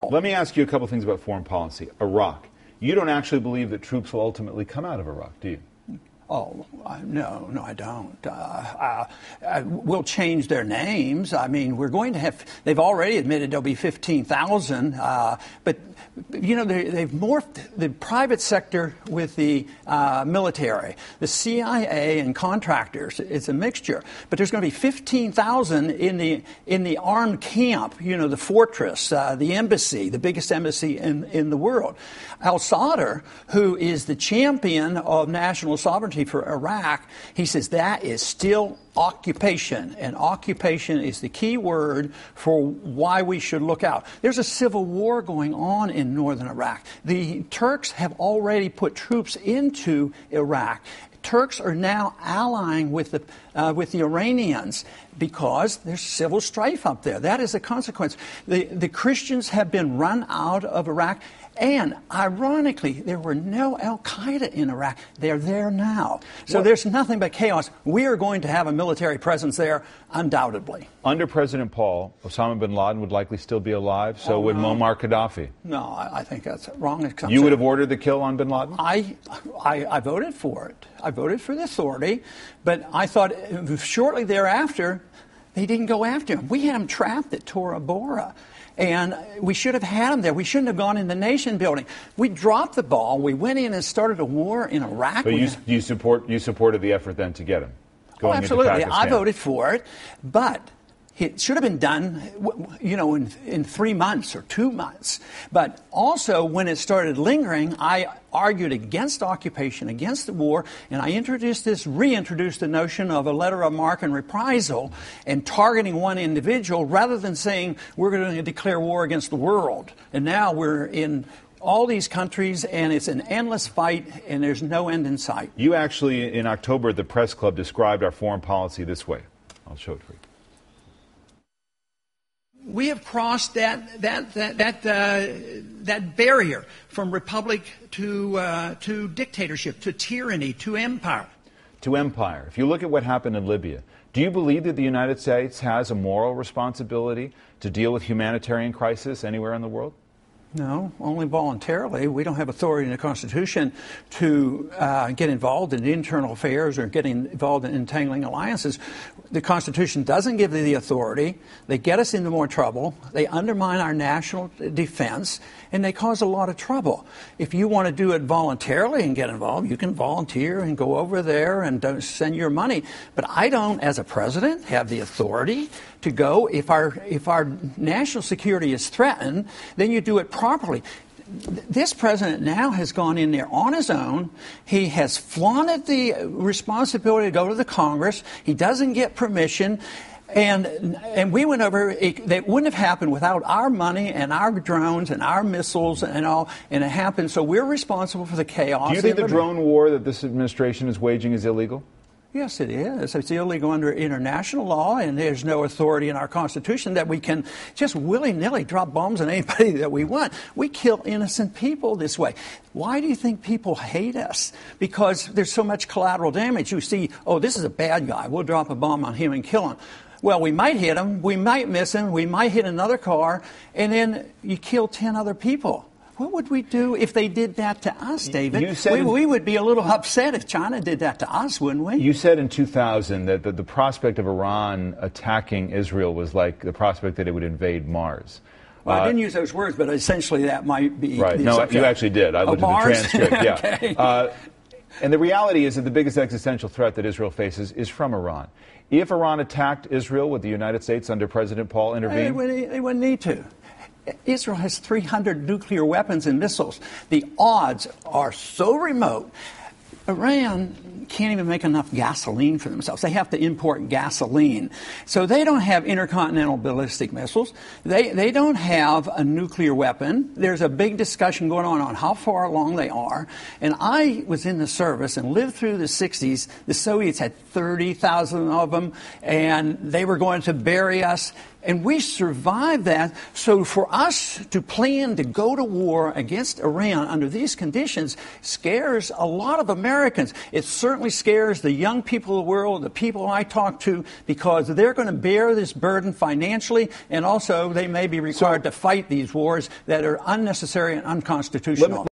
Let me ask you a couple things about foreign policy. Iraq. You don't actually believe that troops will ultimately come out of Iraq, do you? Oh, no, I don't. We'll change their names. I mean, we're going to have, they've already admitted there'll be 15,000, but, you know, they've morphed the private sector with the military. The CIA and contractors, it's a mixture. But there's going to be 15,000 in the armed camp, you know, the fortress, the embassy, the biggest embassy in the world. Al-Sadr, who is the champion of national sovereignty for Iraq, he says that is still occupation, and occupation is the key word for why we should look out. There's a civil war going on in northern Iraq. The Turks have already put troops into Iraq. Turks are now allying with the Iranians because there's civil strife up there. That is a consequence. The Christians have been run out of Iraq. And ironically, there were no al-Qaeda in Iraq. They're there now. So there's nothing but chaos. We are going to have a military presence there, undoubtedly. Under President Paul, Osama bin Laden would likely still be alive. So would Muammar Gaddafi. No, I think that's wrong. You would have ordered the kill on bin Laden? I voted for it. I voted for the authority. But I thought shortly thereafter, they didn't go after him. We had him trapped at Tora Bora. And we should have had them there. We shouldn't have gone in the nation building. We dropped the ball. We went in and started a war in Iraq. But you supported the effort then to get him? Oh, absolutely. I voted for it. But it should have been done, you know, in 3 months or 2 months. But also, when it started lingering, I argued against occupation, against the war, and I reintroduced the notion of a letter of marque and reprisal and targeting one individual rather than saying we're going to declare war against the world. And now we're in all these countries, and it's an endless fight, and there's no end in sight. You actually, in October at the Press Club, described our foreign policy this way. I'll show it for you. We have crossed that barrier from republic to dictatorship, to tyranny, to empire. To empire. If you look at what happened in Libya, do you believe that the United States has a moral responsibility to deal with humanitarian crisis anywhere in the world? No, only voluntarily. We don't have authority in the Constitution to get involved in internal affairs or getting involved in entangling alliances. The Constitution doesn't give the authority. They get us into more trouble. They undermine our national defense, and they cause a lot of trouble. If you want to do it voluntarily and get involved, you can volunteer and go over there and don't send your money. But I don't, as a president, have the authority to go. If our national security is threatened, then you do it properly. This president now has gone in there on his own. He has flaunted the responsibility to go to the Congress. He doesn't get permission. And we went over, that wouldn't have happened without our money and our drones and our missiles and all, and it happened. So we're responsible for the chaos. Do you think the drone war that this administration is waging is illegal? Yes, it is. It's illegal under international law, and there's no authority in our Constitution that we can just willy-nilly drop bombs on anybody that we want. We kill innocent people this way. Why do you think people hate us? Because there's so much collateral damage. You see, oh, this is a bad guy. We'll drop a bomb on him and kill him. Well, we might hit him, we might miss him, we might hit another car, and then you kill 10 other people. What would we do if they did that to us, David? We would be a little upset if China did that to us, wouldn't we? You said in 2000 that the prospect of Iran attacking Israel was like the prospect that it would invade Mars. Well, I didn't use those words, but essentially that might be... Right. No, you actually did. I looked at the transcript. Okay. Yeah. And the reality is that the biggest existential threat that Israel faces is from Iran. If Iran attacked Israel, would the United States under President Paul intervene? They wouldn't need to. Israel has 300 nuclear weapons and missiles. The odds are so remote. Iran can't even make enough gasoline for themselves. They have to import gasoline. So they don't have intercontinental ballistic missiles. They don't have a nuclear weapon. There's a big discussion going on how far along they are. And I was in the service and lived through the 60s. The Soviets had 30,000 of them, and they were going to bury us. And we survived that. So for us to plan to go to war against Iran under these conditions scares a lot of Americans. It certainly certainly scares the young people of the world, the people I talk to, because they're going to bear this burden financially, and also they may be required to fight these wars that are unnecessary and unconstitutional.